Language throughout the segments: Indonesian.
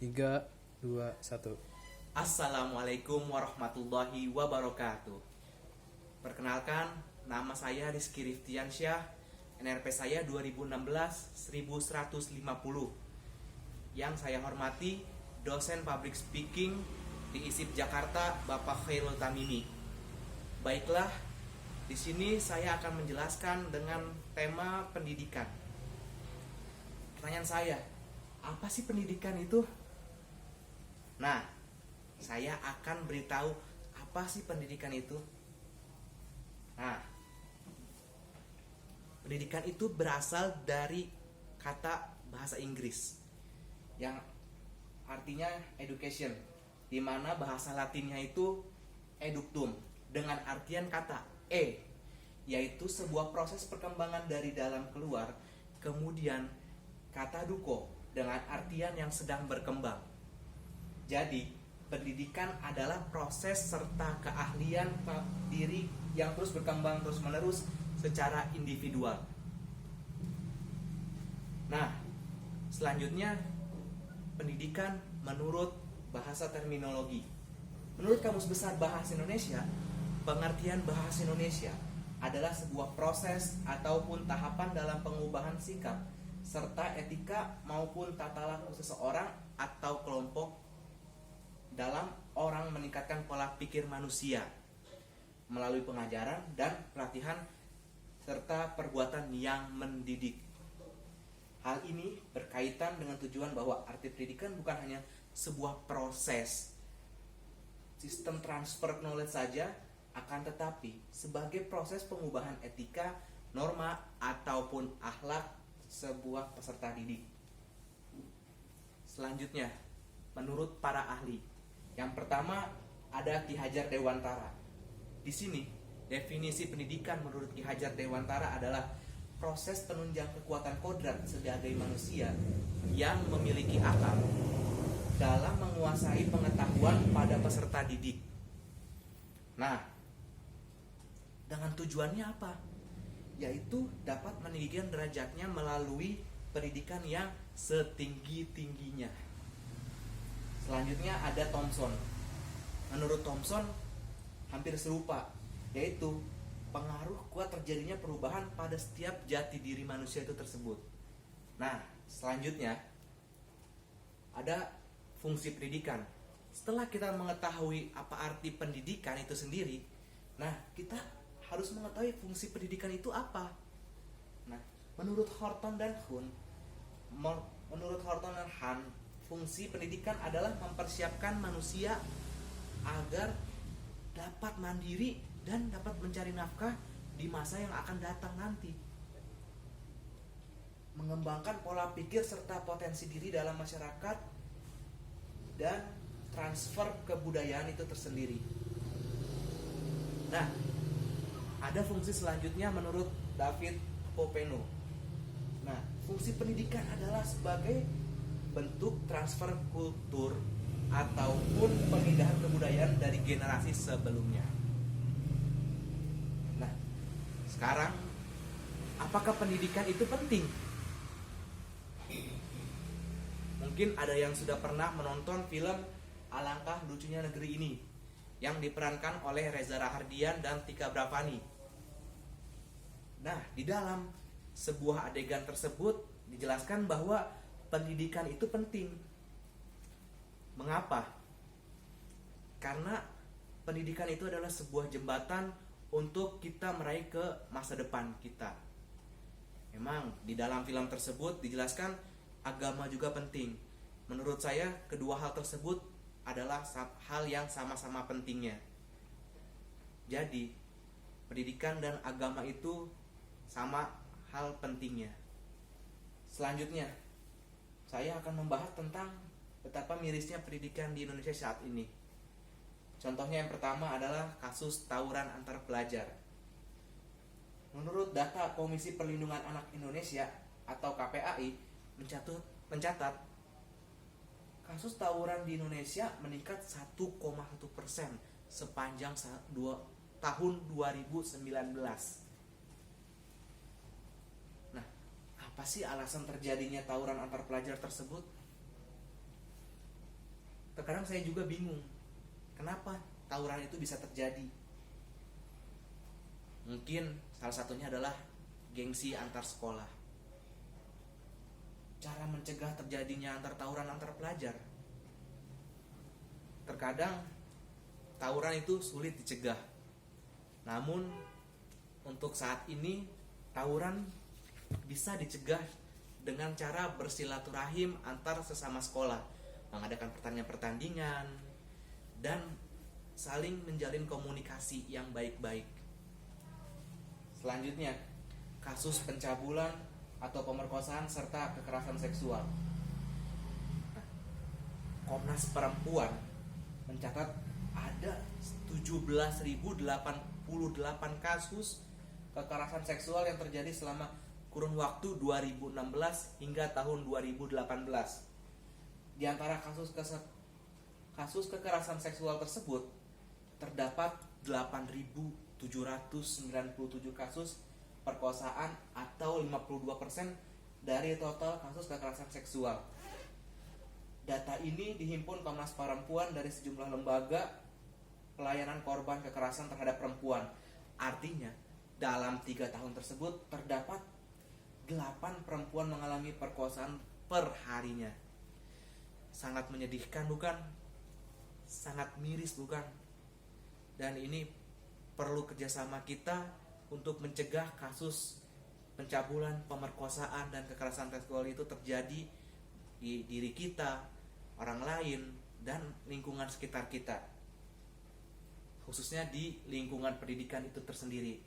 Tiga, dua, satu. Assalamualaikum warahmatullahi wabarakatuh. Perkenalkan, nama saya Rizky Riftiansyah. NRP saya 2016-1150. Yang saya hormati dosen Public Speaking di ISIP Jakarta, Bapak Khairul Tamimi. Baiklah, di sini saya akan menjelaskan dengan tema pendidikan. Pertanyaan saya, apa sih pendidikan itu? Nah, saya akan beritahu apa sih pendidikan itu. Nah, pendidikan itu berasal dari kata bahasa Inggris yang artinya education, di mana bahasa Latinnya itu eductum dengan artian kata yaitu sebuah proses perkembangan dari dalam keluar. Kemudian kata duco dengan artian yang sedang berkembang. Jadi, pendidikan adalah proses serta keahlian diri yang terus berkembang terus-menerus secara individual. Nah, selanjutnya pendidikan menurut bahasa terminologi. Menurut Kamus Besar Bahasa Indonesia, pengertian bahasa Indonesia adalah sebuah proses ataupun tahapan dalam pengubahan sikap serta etika maupun tata laku seseorang atau kelompok dalam orang meningkatkan pola pikir manusia melalui pengajaran dan pelatihan serta perbuatan yang mendidik. Hal ini berkaitan dengan tujuan bahwa arti pendidikan bukan hanya sebuah proses sistem transfer knowledge saja, akan tetapi sebagai proses pengubahan etika, norma ataupun akhlak sebuah peserta didik. Selanjutnya, menurut para ahli, yang pertama ada Ki Hajar Dewantara. Di sini definisi pendidikan menurut Ki Hajar Dewantara adalah proses penunjang kekuatan kodrat sebagai manusia yang memiliki akal dalam menguasai pengetahuan pada peserta didik. Nah, dengan tujuannya apa? Yaitu dapat meninggikan derajatnya melalui pendidikan yang setinggi-tingginya. Selanjutnya ada Thomson. Menurut Thomson hampir serupa, yaitu pengaruh kuat terjadinya perubahan pada setiap jati diri manusia itu tersebut. Nah, selanjutnya ada fungsi pendidikan. Setelah kita mengetahui apa arti pendidikan itu sendiri, nah kita harus mengetahui fungsi pendidikan itu apa. Nah, menurut Horton dan Han, fungsi pendidikan adalah mempersiapkan manusia agar dapat mandiri dan dapat mencari nafkah di masa yang akan datang nanti. Mengembangkan pola pikir serta potensi diri dalam masyarakat dan transfer kebudayaan itu tersendiri. Nah, ada fungsi selanjutnya menurut David Popeno. Nah, fungsi pendidikan adalah sebagai bentuk transfer kultur ataupun pemindahan kebudayaan dari generasi sebelumnya. Nah, sekarang apakah pendidikan itu penting? Mungkin ada yang sudah pernah menonton film Alangkah Lucunya Negeri Ini yang diperankan oleh Reza Rahardian dan Tika Bravani. Nah, di dalam sebuah adegan tersebut dijelaskan bahwa pendidikan itu penting. Mengapa? Karena pendidikan itu adalah sebuah jembatan untuk kita meraih ke masa depan kita. Memang di dalam film tersebut dijelaskan agama juga penting. Menurut saya kedua hal tersebut adalah hal yang sama-sama pentingnya. Jadi pendidikan dan agama itu sama hal pentingnya. Selanjutnya saya akan membahas tentang betapa mirisnya pendidikan di Indonesia saat ini. Contohnya yang pertama adalah kasus tawuran antar pelajar. Menurut data Komisi Perlindungan Anak Indonesia atau KPAI mencatat kasus tawuran di Indonesia meningkat 1,1% sepanjang tahun 2019. Apa sih alasan terjadinya tawuran antar pelajar tersebut? Terkadang saya juga bingung, kenapa tawuran itu bisa terjadi. Mungkin salah satunya adalah gengsi antar sekolah. Cara mencegah terjadinya antar tawuran antar pelajar, terkadang tawuran itu sulit dicegah. Namun untuk saat ini tawuran bisa dicegah dengan cara bersilaturahim antar sesama sekolah, mengadakan pertandingan-pertandingan dan saling menjalin komunikasi yang baik-baik. Selanjutnya, kasus pencabulan atau pemerkosaan serta kekerasan seksual. Komnas Perempuan mencatat ada 17.088 kasus kekerasan seksual yang terjadi selama kurun waktu 2016 hingga tahun 2018. Di antara kasus kekerasan seksual tersebut terdapat 8.797 kasus perkosaan atau 52% dari total kasus kekerasan seksual. Data ini dihimpun Komnas Perempuan dari sejumlah lembaga pelayanan korban kekerasan terhadap perempuan. Artinya, dalam 3 tahun tersebut terdapat 8 perempuan mengalami perkosaan per harinya. Sangat menyedihkan bukan? Sangat miris bukan? Dan ini perlu kerjasama kita untuk mencegah kasus pencabulan, pemerkosaan, dan kekerasan seksual itu terjadi di diri kita, orang lain, dan lingkungan sekitar kita, khususnya di lingkungan pendidikan itu tersendiri.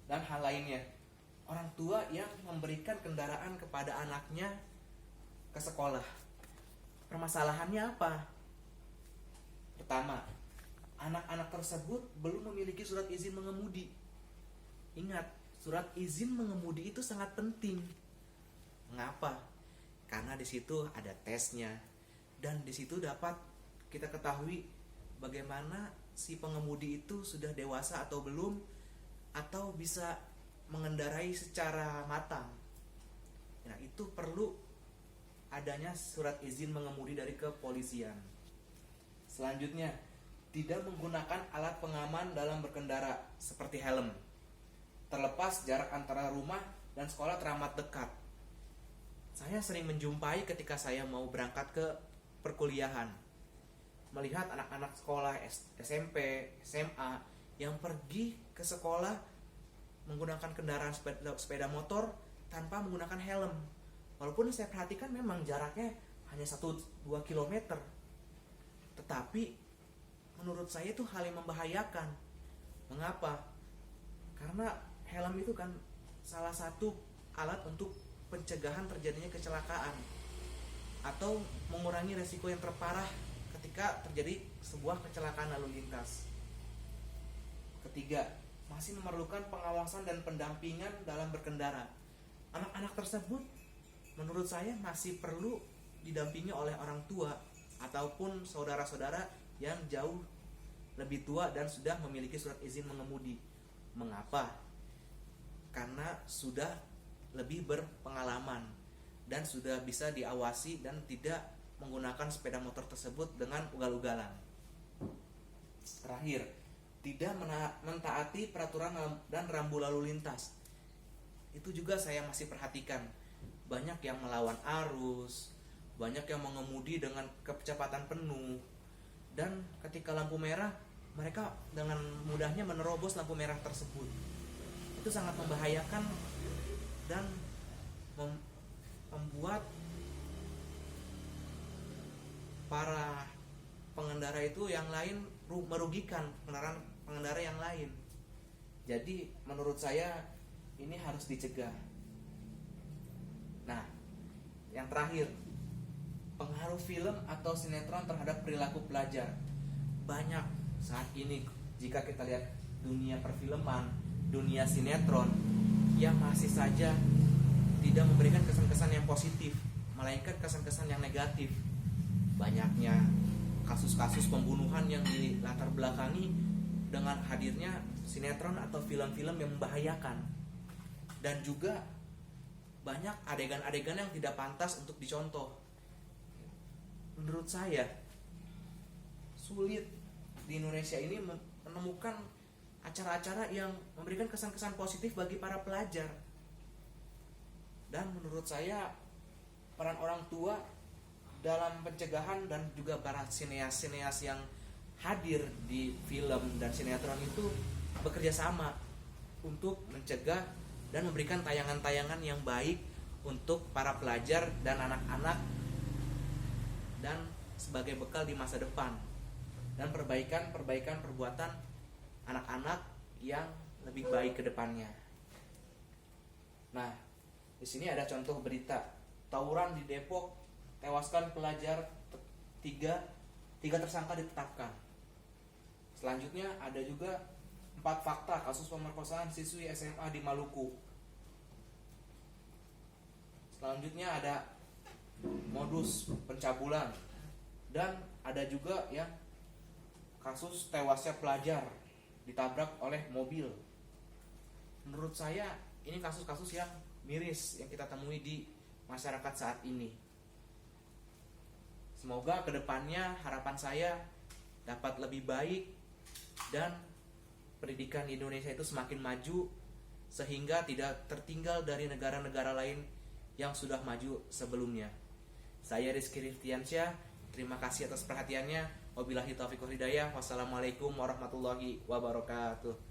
Dan hal lainnya, orang tua yang memberikan kendaraan kepada anaknya ke sekolah. Permasalahannya apa? Pertama, anak-anak tersebut belum memiliki surat izin mengemudi. Ingat, surat izin mengemudi itu sangat penting. Mengapa? Karena di situ ada tesnya, dan di situ dapat kita ketahui bagaimana si pengemudi itu sudah dewasa atau belum, atau bisa mengendarai secara matang. Nah, itu perlu adanya surat izin mengemudi dari kepolisian. Selanjutnya, tidak menggunakan alat pengaman dalam berkendara seperti helm, terlepas jarak antara rumah dan sekolah teramat dekat. Saya sering menjumpai ketika saya mau berangkat ke perkuliahan, melihat anak-anak sekolah SMP, SMA yang pergi ke sekolah menggunakan kendaraan sepeda motor tanpa menggunakan helm. Walaupun saya perhatikan memang jaraknya hanya 1-2 km, tetapi menurut saya itu hal yang membahayakan. Mengapa? Karena helm itu kan salah satu alat untuk pencegahan terjadinya kecelakaan atau mengurangi resiko yang terparah ketika terjadi sebuah kecelakaan lalu lintas. Ketiga, masih memerlukan pengawasan dan pendampingan dalam berkendara. Anak-anak tersebut menurut saya masih perlu didampingi oleh orang tua ataupun saudara-saudara yang jauh lebih tua dan sudah memiliki surat izin mengemudi. Mengapa? Karena sudah lebih berpengalaman dan sudah bisa diawasi dan tidak menggunakan sepeda motor tersebut dengan ugal-ugalan. Terakhir, tidak mentaati peraturan dan rambu lalu lintas. Itu juga saya masih perhatikan. Banyak yang melawan arus, banyak yang mengemudi dengan kecepatan penuh, dan ketika lampu merah mereka dengan mudahnya menerobos lampu merah tersebut. Itu sangat membahayakan dan membuat para pengendara itu yang lain merugikan pengendara yang lain. Jadi menurut saya ini harus dicegah. Nah, yang terakhir, pengaruh film atau sinetron terhadap perilaku pelajar. Banyak saat ini jika kita lihat dunia perfilman, dunia sinetron yang masih saja tidak memberikan kesan-kesan yang positif, melainkan kesan-kesan yang negatif. Banyaknya kasus-kasus pembunuhan yang dilatar belakangi dengan hadirnya sinetron atau film-film yang membahayakan. Dan juga banyak adegan-adegan yang tidak pantas untuk dicontoh. menurut saya sulit di Indonesia ini menemukan acara-acara yang memberikan kesan-kesan positif bagi para pelajar. Dan menurut saya peran orang tua dalam pencegahan dan juga para sineas-sineas yang hadir di film dan sinetron itu bekerja sama untuk mencegah dan memberikan tayangan-tayangan yang baik untuk para pelajar dan anak-anak dan sebagai bekal di masa depan dan perbaikan perbuatan anak-anak yang lebih baik ke depannya. Nah, di sini ada contoh berita tawuran di Depok, tewaskan pelajar, tiga tersangka ditetapkan. Selanjutnya ada juga 4 fakta kasus pemerkosaan siswi SMA di Maluku. Selanjutnya ada modus pencabulan, dan ada juga yang kasus tewasnya pelajar ditabrak oleh mobil. Menurut saya ini kasus-kasus yang miris yang kita temui di masyarakat saat ini. Semoga kedepannya harapan saya dapat lebih baik dan pendidikan di Indonesia itu semakin maju sehingga tidak tertinggal dari negara-negara lain yang sudah maju sebelumnya. Saya Rizky Riftiansyah, terima kasih atas perhatiannya. Wabillahi taufiq wal hidayah. Wassalamualaikum warahmatullahi wabarakatuh.